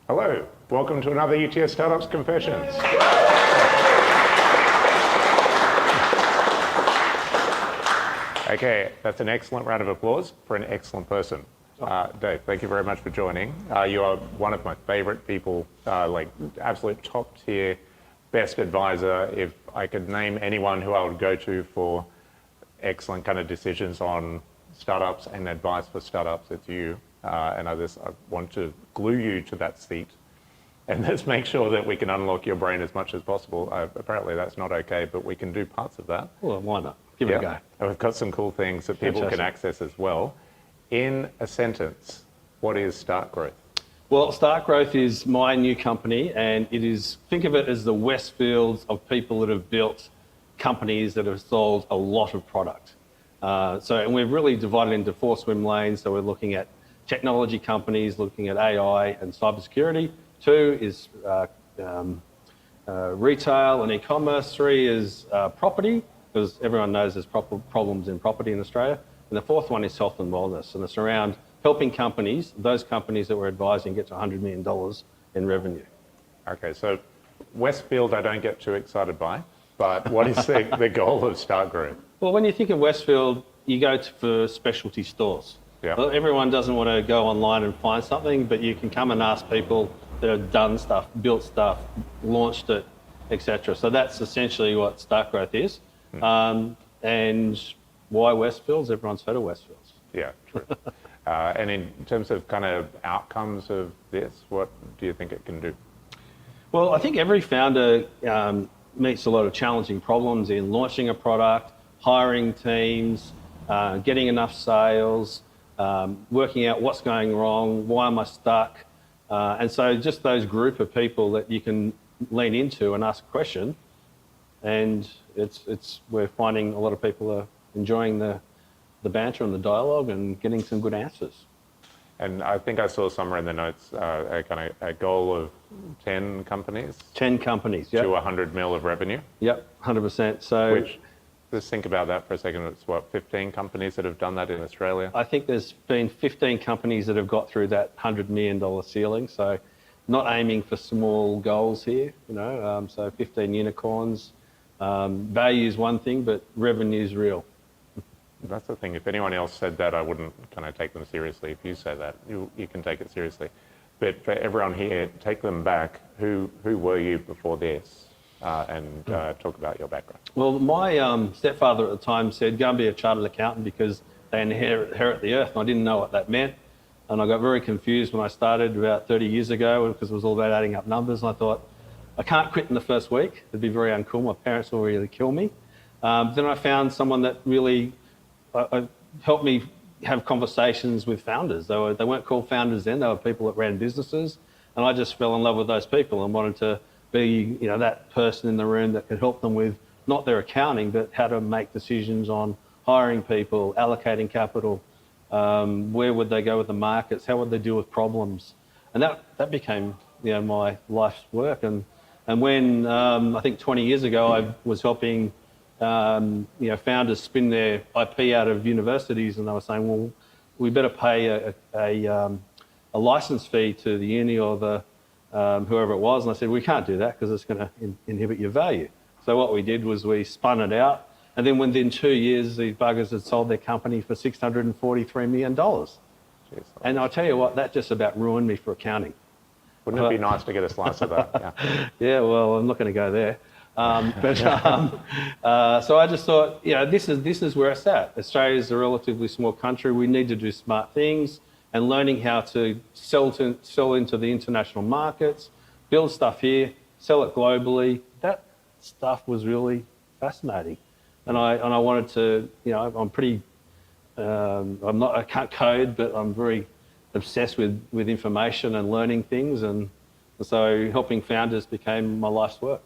Hello, welcome to another UTS Startups Confessions. Okay, that's an excellent round of applause for an excellent person. Dave, thank you very much for joining. You are one of my favorite people, like absolute top tier, best advisor. If I could name anyone who I would go to for excellent kind of decisions on startups and advice for startups, it's you. And I want to glue you to that seat and let's make sure that we can unlock your brain as much as possible. Apparently that's not okay, but we can do parts of that. Well, why not? Give it a go. And we've got some cool things that people can access as well. In a sentence, what is Start Growth? Well, Start Growth is my new company, and it is, think of it as the Westfields of people that have built companies that have sold a lot of product. And we've really divided into 4 swim lanes. So we're looking at technology companies, looking at AI and cybersecurity. 2 is retail and e-commerce. 3 is property, because everyone knows there's problems in property in Australia. And the 4th one is health and wellness, and it's around helping companies, those companies that we're advising, get to $100 million in revenue. Okay, so Westfield I don't get too excited by, but what is the goal of Start Growth? Well, when you think of Westfield, you go for specialty stores. Yeah. Well, everyone doesn't want to go online and find something, but you can come and ask people that have done stuff, built stuff, launched it, etc. So that's essentially what Start Growth is. And why Westfields? Everyone's heard of Westfields. Yeah, true. And in terms of kind of outcomes of this, what do you think it can do? Well, I think every founder meets a lot of challenging problems in launching a product, hiring teams, getting enough sales, working out what's going wrong, why am I stuck? And so just those group of people that you can lean into and ask a question, and we're finding a lot of people are enjoying the banter and the dialogue and getting some good answers. And I think I saw somewhere in the notes a goal of 10 companies. 10 companies, yeah. To 100 mil of revenue. Yep, 100%. So, which, just think about that for a second. It's what, 15 companies that have done that in Australia? I think there's been 15 companies that have got through that $100 million ceiling. So, not aiming for small goals here, so 15 unicorns. Value is one thing, but revenue is real. That's the thing. If anyone else said that, I wouldn't kind of take them seriously. If you say that, you can take it seriously. But for everyone here, take them back. Who were you before this? And talk about your background. Well, my stepfather at the time said, go and be a chartered accountant because they inherit the earth. And I didn't know what that meant. And I got very confused when I started about 30 years ago because it was all about adding up numbers. And I thought, I can't quit in the first week. It'd be very uncool. My parents will really kill me. Then I found someone that really helped me have conversations with founders. They weren't called founders then. They were people that ran businesses. And I just fell in love with those people and wanted to be, that person in the room that could help them with not their accounting, but how to make decisions on hiring people, allocating capital, where would they go with the markets, how would they deal with problems. And that became, my life's work. And when, I think 20 years ago, I was helping founders spin their IP out of universities, and they were saying, well, we better pay a license fee to the uni or the whoever it was. And I said, we can't do that because it's going to inhibit your value. So what we did was we spun it out, and then within 2 years, these buggers had sold their company for $643 million. Jeez, and I'll tell you what, that just about ruined me for accounting. Wouldn't it be nice to get a slice of that? Yeah. Yeah, well, I'm not going to go there. So I just thought, this is where it's at. Australia is a relatively small country. We need to do smart things, and learning how to sell into the international markets, build stuff here, sell it globally. That stuff was really fascinating, and I wanted to. I'm pretty. I can't code, but I'm very obsessed with information and learning things, and so helping founders became my life's work.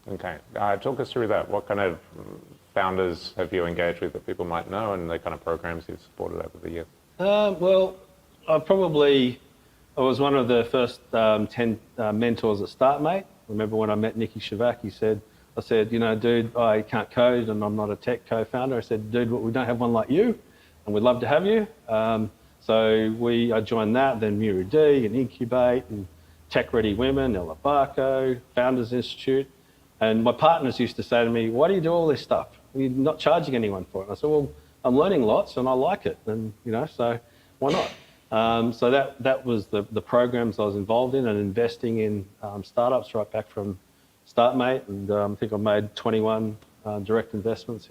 Okay, talk us through that. What kind of founders have you engaged with that people might know, and the kind of programs you've supported over the years? Well, I was one of the first 10 mentors at StartMate. Remember when I met Nicky Shivak, I said, dude, I can't code and I'm not a tech co-founder. I said, dude, we don't have one like you, and we'd love to have you. So I joined that, then Muru D and Incubate and Tech Ready Women, El Barco, Founders Institute. And my partners used to say to me, why do you do all this stuff? You're not charging anyone for it. And I said, well, I'm learning lots and I like it. And, so why not? So that was the programs I was involved in and investing in startups right back from StartMate. And I think I made 21 direct investments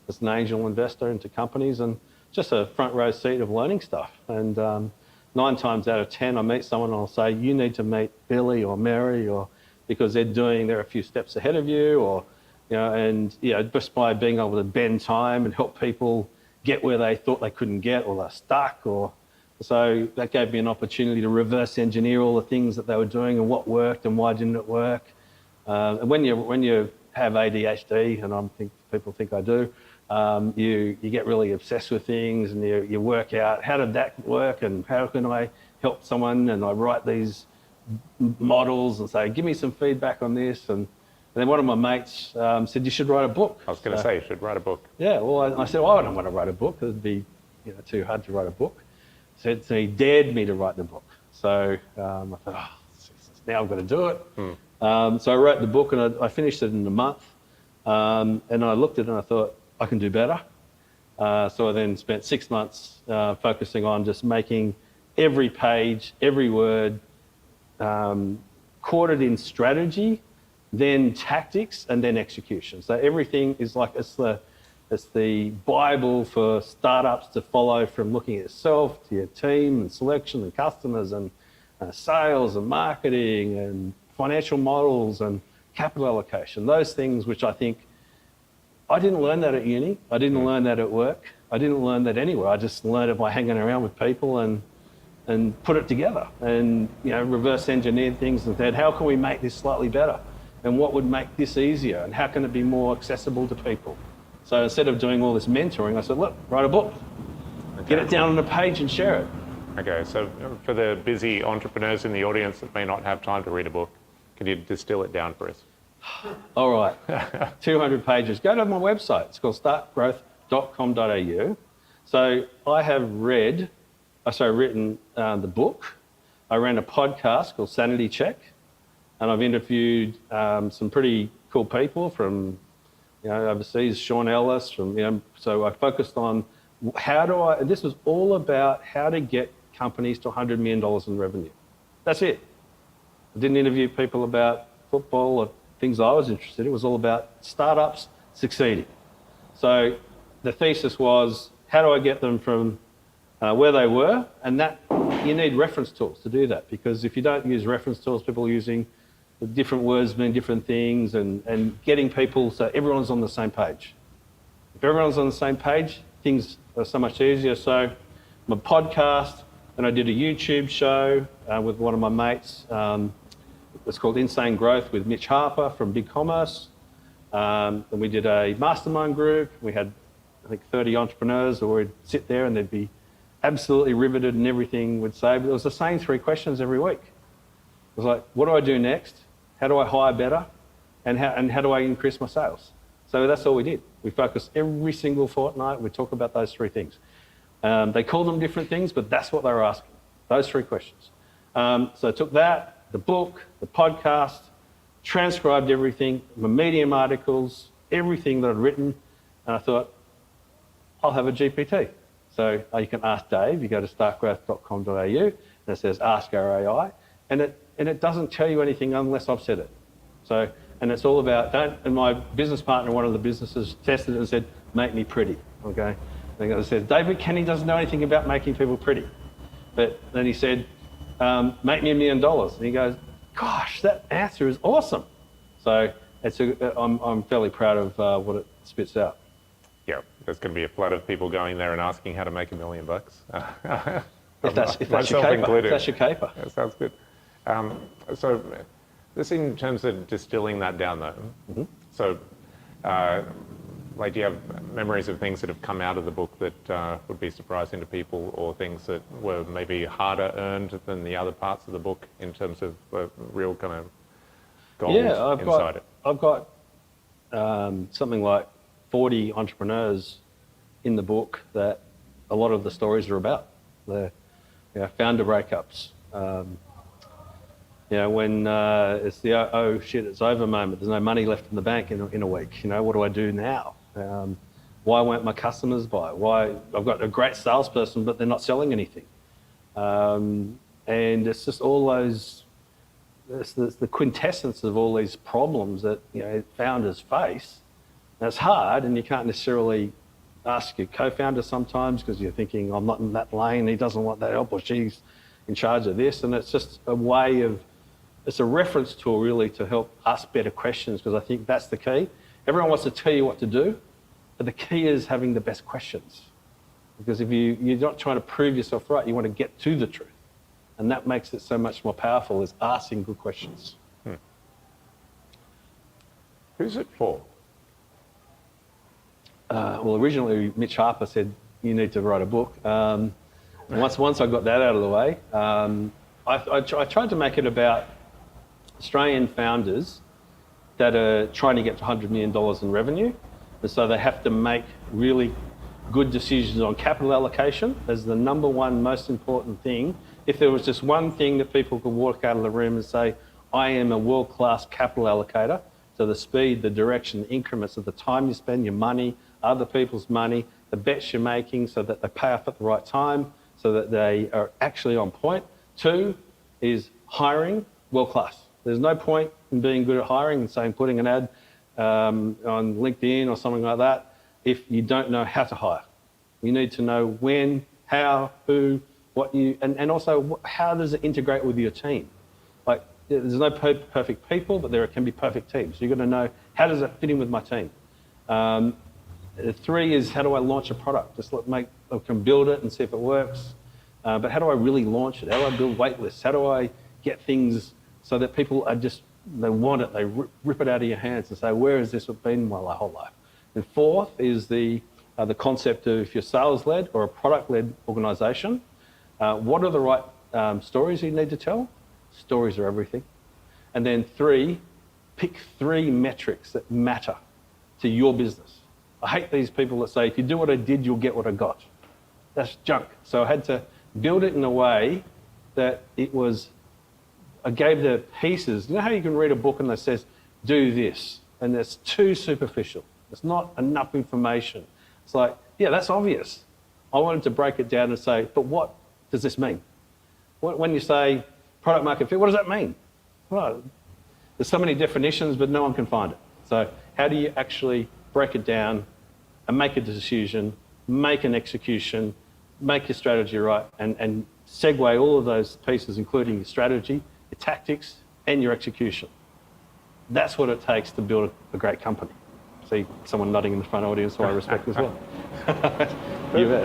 as an angel investor into companies, and just a front row seat of learning stuff. And 9 times out of 10, I meet someone and I'll say, you need to meet Billy or Mary, or because they're a few steps ahead of you, or, just by being able to bend time and help people get where they thought they couldn't get, or they're stuck, so that gave me an opportunity to reverse engineer all the things that they were doing and what worked and why didn't it work. And when you have ADHD, and people think I do, you get really obsessed with things, and you work out how did that work and how can I help someone, and I write these models and say, give me some feedback on this. And then one of my mates said, you should write a book. I was going to say, you should write a book. Yeah, well, I said, well, I don't want to write a book. It'd be too hard to write a book. So he dared me to write the book. So I thought, now I've got to do it. So I wrote the book, and I finished it in a month. And I looked at it and I thought, I can do better. So I then spent 6 months focusing on just making every page, every word, quartered in strategy, then tactics, and then execution. So everything is like, it's the Bible for startups to follow, from looking at yourself to your team and selection and customers and sales and marketing and financial models and capital allocation. Those things which I think, I didn't learn that at uni. I didn't learn that at work. I didn't learn that anywhere. I just learned it by hanging around with people and put it together and reverse engineer things and said, how can we make this slightly better? And what would make this easier? And how can it be more accessible to people? So instead of doing all this mentoring, I said, look, write a book. Okay. Get it down on a page and share it. Okay, so for the busy entrepreneurs in the audience that may not have time to read a book, can you distill it down for us? All right, 200 pages. Go to my website. It's called startgrowth.com.au. So I have written the book. I ran a podcast called Sanity Check, and I've interviewed some pretty cool people from overseas, Sean Ellis, so I focused on this was all about how to get companies to $100 million in revenue. That's it. I didn't interview people about football or things I was interested in. It was all about startups succeeding. So the thesis was, how do I get them from where they were? And that you need reference tools to do that, because if you don't use reference tools, people are using different words mean different things, and getting people so everyone's on the same page. If everyone's on the same page, things are so much easier. So my podcast, and I did a YouTube show with one of my mates. It's called Insane Growth with Mitch Harper from Big Commerce. And we did a mastermind group. We had, I think, 30 entrepreneurs who would sit there and they'd be absolutely riveted in everything we'd say. But it was the same 3 questions every week. It was like, what do I do next? How do I hire better? And how do I increase my sales? So that's all we did. We focused every single fortnight. We talk about those 3 things. They call them different things, but that's what they were asking, those 3 questions. So I took that, the book, the podcast, transcribed everything, my Medium articles, everything that I'd written, and I thought, I'll have a GPT. So you can ask Dave. You go to startgrowth.com.au, and it says Ask Our AI, and it doesn't tell you anything unless I've said it. So, and it's all about, and my business partner, one of the businesses, tested it and said, make me pretty, okay? And it says, David Kenney doesn't know anything about making people pretty. But then he said, make me $1 million. And he goes, gosh, that answer is awesome. So I'm fairly proud of what it spits out. Yeah, there's going to be a flood of people going there and asking how to make $1 million. If that's your caper. If that's your caper. That sounds good. So this in terms of distilling that down though. Mm-hmm. So do you have memories of things that have come out of the book that would be surprising to people, or things that were maybe harder earned than the other parts of the book in terms of real kind of gold inside it? I've got something like 40 entrepreneurs in the book that a lot of the stories are about. They're founder breakups, You know, when it's the oh shit, it's over moment. There's no money left in the bank in a week. You know, what do I do now? Why won't my customers buy? Why I've got a great salesperson, but they're not selling anything. And it's just all those. It's the quintessence of all these problems that founders face. And it's hard, and you can't necessarily ask your co-founder sometimes because you're thinking, I'm not in that lane. He doesn't want that help, or she's in charge of this, and it's just a way of. It's a reference tool really to help ask better questions, because I think that's the key. Everyone wants to tell you what to do, but the key is having the best questions. Because if you're not trying to prove yourself right, you want to get to the truth. And that makes it so much more powerful, is asking good questions. Who's it for? Well, originally Mitch Harper said, you need to write a book. Once I got that out of the way, I tried to make it about Australian founders that are trying to get to $100 million in revenue. And so they have to make really good decisions on capital allocation as the number one most important thing. If there was just one thing that people could walk out of the room and say, I am a world-class capital allocator, so the speed, the direction, the increments of the time you spend, your money, other people's money, the bets you're making so that they pay off at the right time, so that they are actually on point. 2 is hiring world-class. There's no point in being good at hiring and saying putting an ad on LinkedIn or something like that if you don't know how to hire. You need to know when, how, who, what you, and also how does it integrate with your team? Like, there's no perfect people, but there can be perfect teams. So you've got to know, how does it fit in with my team? 3 is, how do I launch a product? I can build it and see if it works. But how do I really launch it? How do I build wait lists? How do I get things so that people are just, they want it, they rip it out of your hands and say, where has this been my whole life? And 4th is the concept of, if you're sales-led or a product-led organisation, what are the right stories you need to tell? Stories are everything. And then 3, pick 3 metrics that matter to your business. I hate these people that say, if you do what I did, you'll get what I got. That's junk. So I had to build it in a way that it was, I gave the pieces. You know how you can read a book and it says, do this, and it's too superficial. It's not enough information. It's like, yeah, that's obvious. I wanted to break it down and say, but what does this mean? When you say product market fit, what does that mean? Well, there's so many definitions, but no one can find it. So how do you actually break it down and make a decision, make an execution, make your strategy right, and segue all of those pieces, including your strategy, your tactics, and your execution. That's what it takes to build a great company. See someone nodding in the front audience, who I respect as well.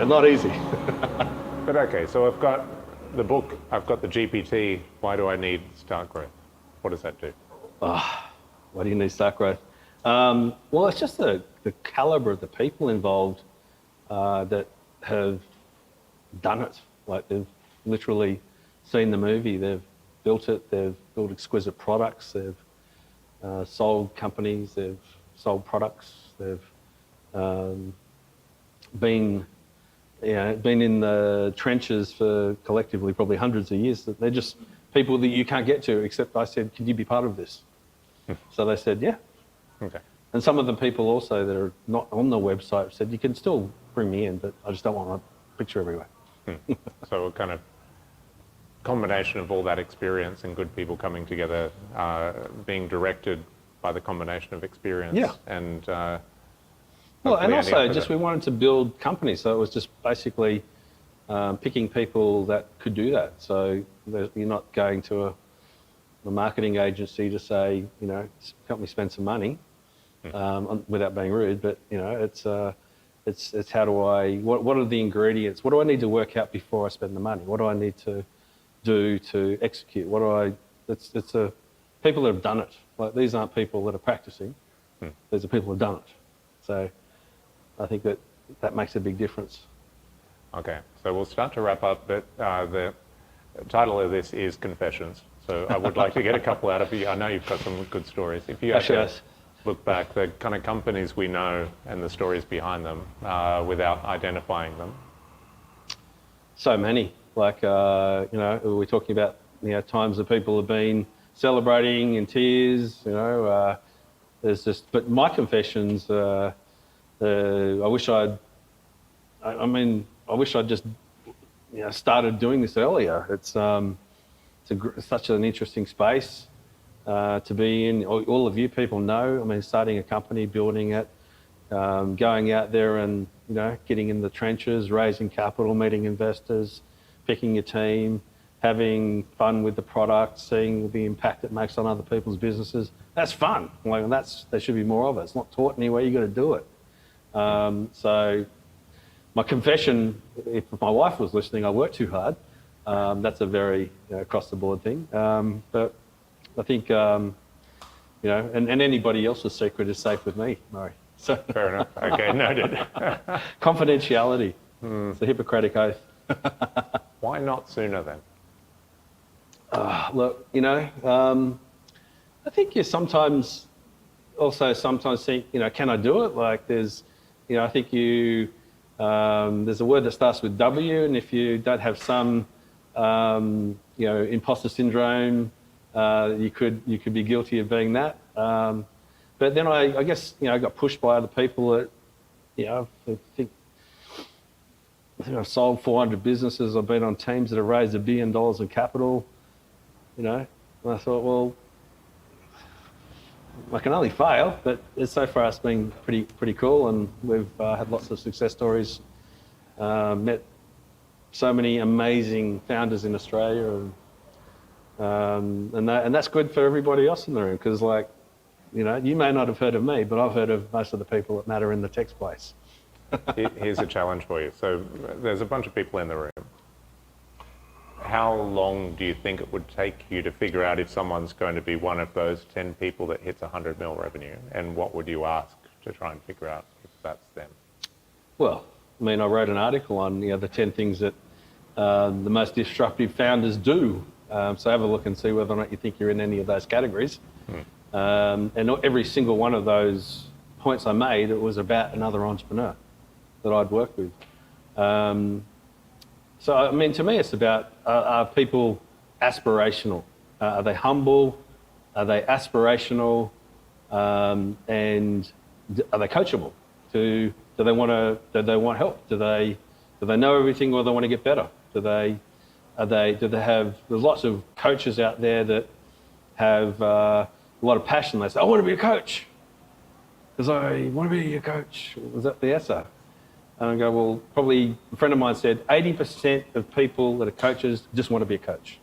Not easy. But okay, so I've got the book, I've got the GPT, why do I need Start Growth? What does that do? Why do you need Start Growth? Well, it's just the calibre of the people involved that have done it. Like, they've literally seen the movie, they've built it, they've built exquisite products, they've sold companies, they've sold products, they've been in the trenches for collectively probably hundreds of years. They're just people that you can't get to, except I said, can you be part of this? So they said, yeah. Okay. And some of the people also that are not on the website said, you can still bring me in, but I just don't want my picture everywhere. So a kind of combination of all that experience and good people coming together, being directed by the combination of experience. Yeah. And well, and also just we wanted to build companies, so it was just basically picking people that could do that. So you're not going to a marketing agency to say, help me spend some money, without being rude, but it's how do I, what are the ingredients? What do I need to work out before I spend the money? What do I need to do to execute? It's people that have done it. Like, these aren't people that are practicing. These are people who have done it. So I think that makes a big difference. Okay, so we'll start to wrap up, but the title of this is Confessions. So I would like to get a couple out of you. I know you've got some good stories. If you actually look back, the kind of companies we know and the stories behind them without identifying them. So many. Like, we're talking about, times that people have been celebrating in tears, there's just, but my confessions, I wish I'd just, started doing this earlier. It's such an interesting space to be in. All of you people know, starting a company, building it, going out there and, getting in the trenches, raising capital, meeting investors, picking your team, having fun with the product, seeing the impact it makes on other people's businesses. That's fun. There should be more of it. It's not taught anywhere. You got to do it. So my confession, if my wife was listening, I work too hard. That's a very across the board thing. But I think, and anybody else's secret is safe with me, Murray. So Fair enough. Okay, noted. confidentiality. It's a Hippocratic oath. Why not sooner then? Look, I think you sometimes think, can I do it? Like there's, I think there's a word that starts with W, and if you don't have some, imposter syndrome, you could be guilty of being that. But then I guess, I got pushed by other people that, I think I've sold 400 businesses. I've been on teams that have raised $1 billion in capital, and I thought, well, I can only fail, but so far it's been pretty cool, and we've had lots of success stories, met so many amazing founders in Australia, and that's good for everybody else in the room, because you may not have heard of me, but I've heard of most of the people that matter in the tech space. Here's a challenge for you. So there's a bunch of people in the room. How long do you think it would take you to figure out if someone's going to be one of those 10 people that hits 100 mil revenue? And what would you ask to try and figure out if that's them? Well, I wrote an article on the 10 things that the most disruptive founders do. So have a look and see whether or not you think you're in any of those categories. And every single one of those points I made, it was about another entrepreneur that I'd worked with. So, to me, it's about, are people aspirational? Are they humble? Are they aspirational? And are they coachable? Do they want help? Do they know everything, or they want to get better? Do they have, there's lots of coaches out there that have a lot of passion. They say, I want to be a coach because I want to be a coach. Was that the essay? And I go, well, probably a friend of mine said 80% of people that are coaches just want to be a coach.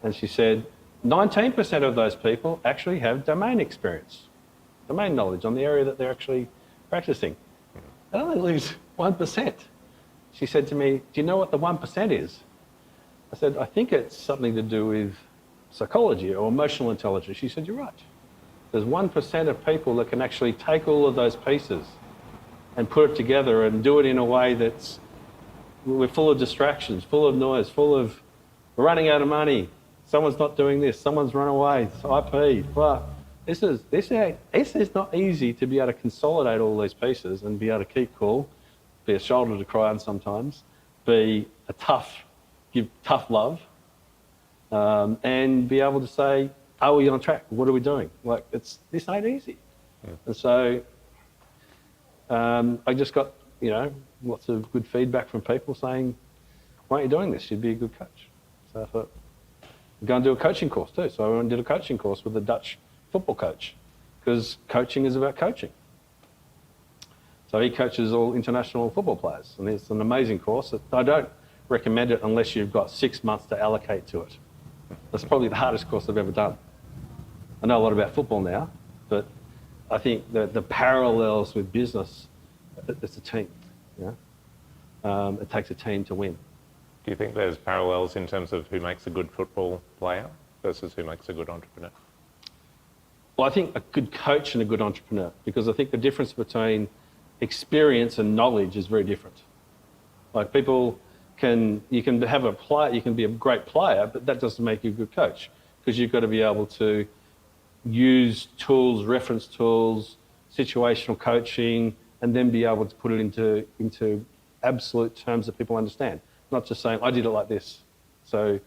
And she said 19% of those people actually have domain experience, domain knowledge on the area that they're actually practicing. That only leaves 1%. She said to me, do you know what the 1% is? I said, I think it's something to do with psychology or emotional intelligence. She said, you're right. There's 1% of people that can actually take all of those pieces and put it together and do it in a way that's, we're full of distractions, full of noise, we're running out of money, someone's not doing this, someone's run away, it's IP, but this is not easy to be able to consolidate all these pieces and be able to keep cool, be a shoulder to cry on sometimes, be give tough love, and be able to say, are we on track? What are we doing? This ain't easy. Yeah. And so I just got, lots of good feedback from people saying, why aren't you doing this? You'd be a good coach. So I thought, I'm going to do a coaching course too. So I went and did a coaching course with a Dutch football coach, because coaching is about coaching. So he coaches all international football players, and it's an amazing course. I don't recommend it unless you've got 6 months to allocate to it. That's probably the hardest course I've ever done. I know a lot about football now, but I think that the parallels with business, it's a team. It takes a team to win. Do you think there's parallels in terms of who makes a good football player versus who makes a good entrepreneur? Well, I think a good coach and a good entrepreneur, because I think the difference between experience and knowledge is very different. Like you can be a great player, but that doesn't make you a good coach, because you've got to be able to use tools, reference tools, situational coaching, and then be able to put it into absolute terms that people understand. Not just saying, I did it like this. So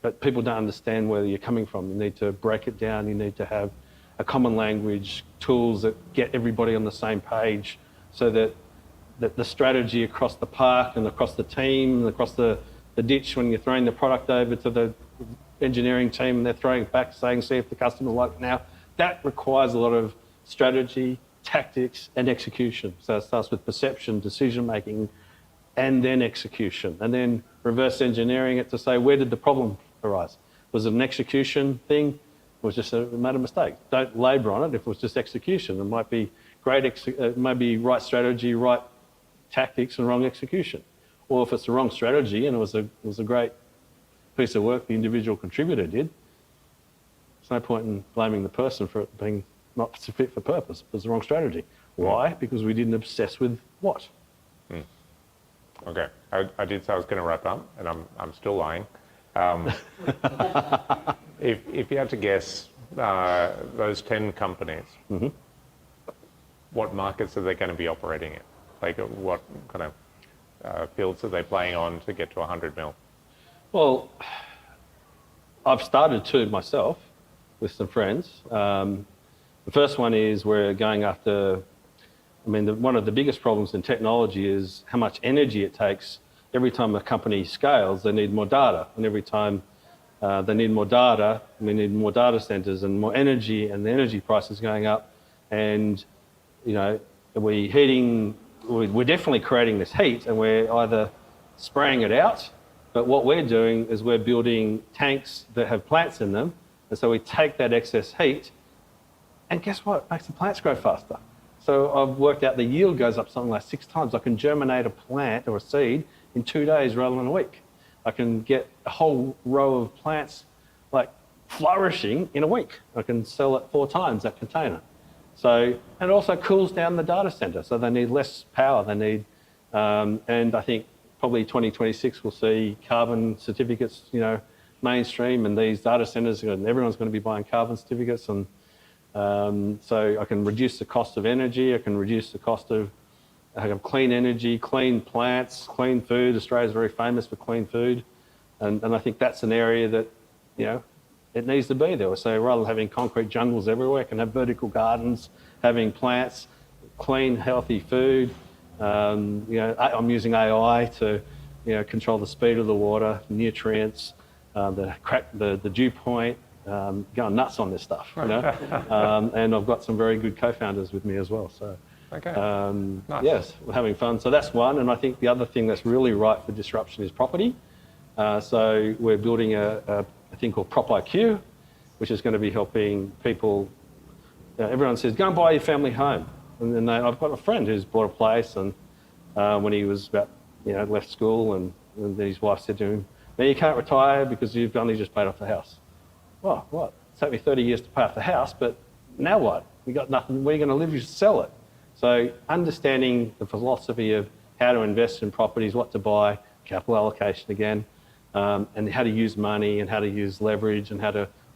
but people don't understand where you're coming from. You need to break it down. You need to have a common language, tools that get everybody on the same page, so that the strategy across the park and across the team and across the ditch, when you're throwing the product over to the engineering team and they're throwing it back saying, see if the customer like it now, that requires a lot of strategy, tactics and execution. So it starts with perception, decision making, and then execution, and then reverse engineering it to say, where did the problem arise? Was it an execution thing? It was just made a mistake. Don't labour on it. If it was just execution, it might be maybe right strategy, right tactics and wrong execution. Or if it's the wrong strategy and it was a great piece of work the individual contributor did, there's no point in blaming the person for it being not fit for purpose. It was the wrong strategy. Why? Because we didn't obsess with what. Okay, I did say I was going to wrap up, and I'm still lying. If you had to guess those 10 companies, what markets are they going to be operating in? Like, what kind of fields are they playing on to get to 100 mil? Well, I've started two myself with some friends. The first one is we're going after, one of the biggest problems in technology is how much energy it takes. Every time a company scales, they need more data. And every time they need more data, we need more data centers and more energy, and the energy price is going up. And, we're definitely creating this heat, and we're either spraying it out, but what we're doing is we're building tanks that have plants in them. And so we take that excess heat, and guess what? It makes the plants grow faster. So I've worked out the yield goes up something like 6 times. I can germinate a plant or a seed in 2 days rather than a week. I can get a whole row of plants like flourishing in a week. I can sell it 4 times that container. So, and it also cools down the data center. So they need less power. They need, and I think probably 2026 we'll see carbon certificates, mainstream, and these data centers, and everyone's going to be buying carbon certificates. And so I can reduce the cost of energy. I can reduce the cost of clean energy, clean plants, clean food. Australia's very famous for clean food. And I think that's an area that, it needs to be there. So rather than having concrete jungles everywhere, I can have vertical gardens, having plants, clean, healthy food. I'm using AI to, control the speed of the water, nutrients, the dew point, going nuts on this stuff, and I've got some very good co-founders with me as well. So, okay. Nice. Yes, we're having fun. So that's one. And I think the other thing that's really ripe for disruption is property. So we're building a thing called Prop IQ, which is going to be helping people. Everyone says, go and buy your family home. And then I've got a friend who's bought a place, and when he was about, left school, and then his wife said to him, now you can't retire because you've only just paid off the house. Well, what? It took me 30 years to pay off the house, but now what? You got nothing. Where are you going to live? You should sell it. So understanding the philosophy of how to invest in properties, what to buy, capital allocation again, and how to use money and how to use leverage and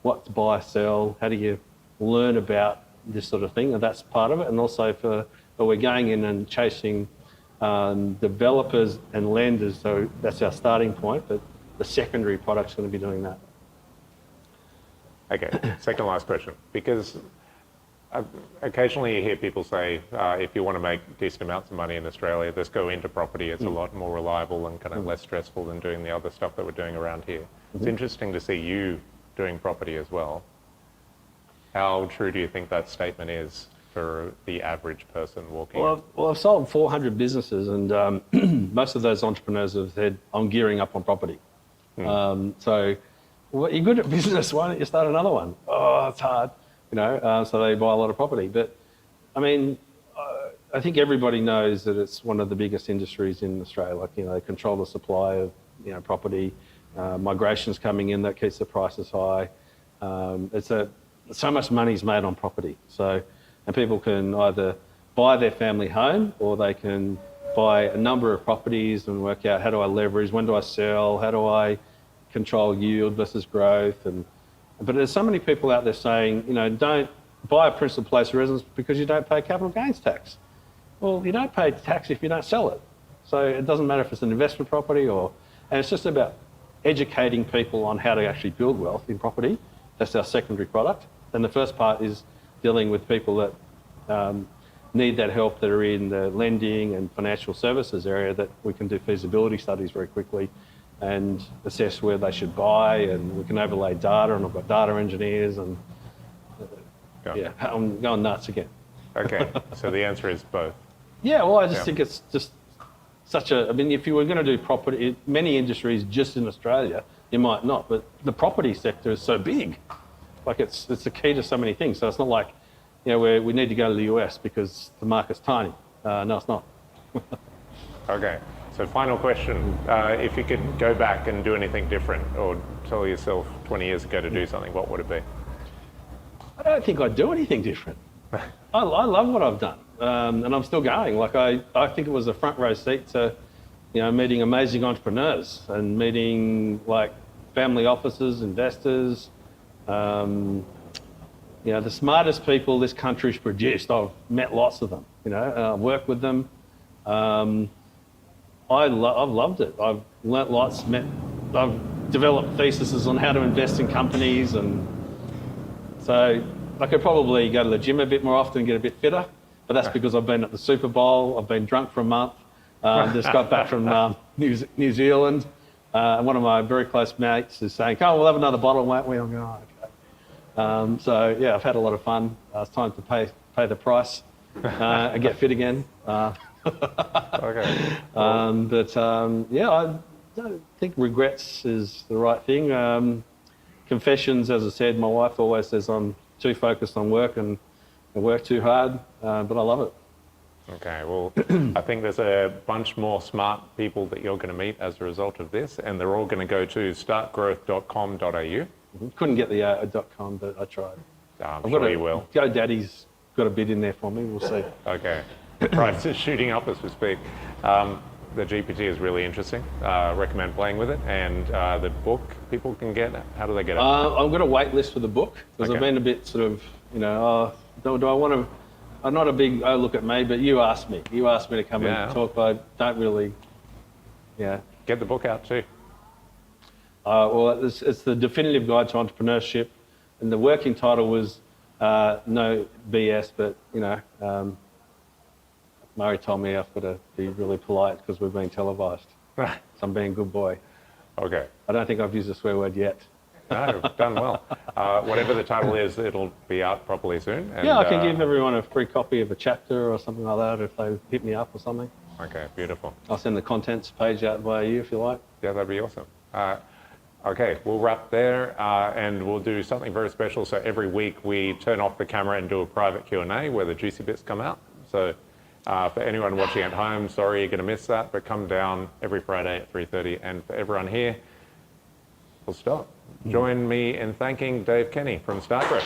what to buy, sell, how do you learn about this sort of thing, and that's part of it. And also but we're going in and chasing developers and lenders, so that's our starting point, but the secondary product's going to be doing that. Okay, second last question, because occasionally you hear people say, if you want to make decent amounts of money in Australia, just go into property. It's a lot more reliable and kind of less stressful than doing the other stuff that we're doing around here. It's interesting to see you doing property as well. How true do you think that statement is for the average person walking in? Well, I've sold 400 businesses, and most of those entrepreneurs have said, I'm gearing up on property. So, well, you're good at business, why don't you start another one? Oh, it's hard. So they buy a lot of property. But I think everybody knows that it's one of the biggest industries in Australia. Like, they control the supply of, property. Migration's coming in, that keeps the prices high. So much money's made on property. So, and people can either buy their family home, or they can buy a number of properties and work out, how do I leverage, when do I sell, how do I control yield versus growth. But there's so many people out there saying, don't buy a principal place of residence because you don't pay capital gains tax. Well, you don't pay tax if you don't sell it. So it doesn't matter if it's an investment property and it's just about educating people on how to actually build wealth in property. That's our secondary product. And the first part is dealing with people that need that help, that are in the lending and financial services area, that we can do feasibility studies very quickly and assess where they should buy, and we can overlay data, and I've got data engineers, and yeah, I'm going nuts again. Okay, so the answer is both. Yeah, well, I just think it's just such a, I mean, if you were going to do property, many industries just in Australia, you might not, but the property sector is so big. Like it's the key to so many things. So it's not like, you know, we need to go to the US because the market's tiny. No, it's not. Okay, so final question. If you could go back and do anything different, or tell yourself 20 years ago to do something, what would it be? I don't think I'd do anything different. I love what I've done, and I'm still going. Like I think it was a front row seat to, you know, meeting amazing entrepreneurs and meeting like family offices, investors, you know, the smartest people this country's produced. I've met lots of them, you know, worked with them. I've loved it. I've learnt lots, I've developed theses on how to invest in companies, and so I could probably go to the gym a bit more often and get a bit fitter, but that's because I've been at the Super Bowl, I've been drunk for a month, just got back from New Zealand, and one of my very close mates is saying, "Oh, we'll have another bottle, won't we?" I'm going, "Oh, okay." So yeah, I've had a lot of fun. It's time to pay the price and get fit again. Okay. Yeah, I don't think regrets is the right thing. Confessions, as I said, my wife always says I'm too focused on work and work too hard, but I love it. Okay, well, I think there's a bunch more smart people that you're going to meet as a result of this, and they're all going to go to startgrowth.com.au. Couldn't get the .com, but I tried. I'm sure you will. GoDaddy's got a bid in there for me, we'll see. Okay, price is shooting up as we speak. The GPT is really interesting. Recommend playing with it, and the book people can get. How do they get it? I've got a wait list for the book because I've been a bit sort of, you know, do I want to? I'm not a big look at me, but you asked me. You asked me to come and talk, but I don't really. Yeah. Get the book out too. Well, it's the definitive guide to entrepreneurship, and the working title was no BS, but you know. Murray told me I've got to be really polite because we're being televised. So I'm being a good boy. Okay. I don't think I've used a swear word yet. No, done well. Whatever the title is, it'll be out properly soon. And, yeah, I can give everyone a free copy of a chapter or something like that if they hit me up or something. Okay, beautiful. I'll send the contents page out via you if you like. Yeah, that'd be awesome. Okay, we'll wrap there and we'll do something very special. So every week we turn off the camera and do a private Q&A where the juicy bits come out. So for anyone watching at home, sorry you're going to miss that, but come down every Friday at 3:30. And for everyone here, we'll stop. Join me in thanking Dave Kenney from Startgrowth.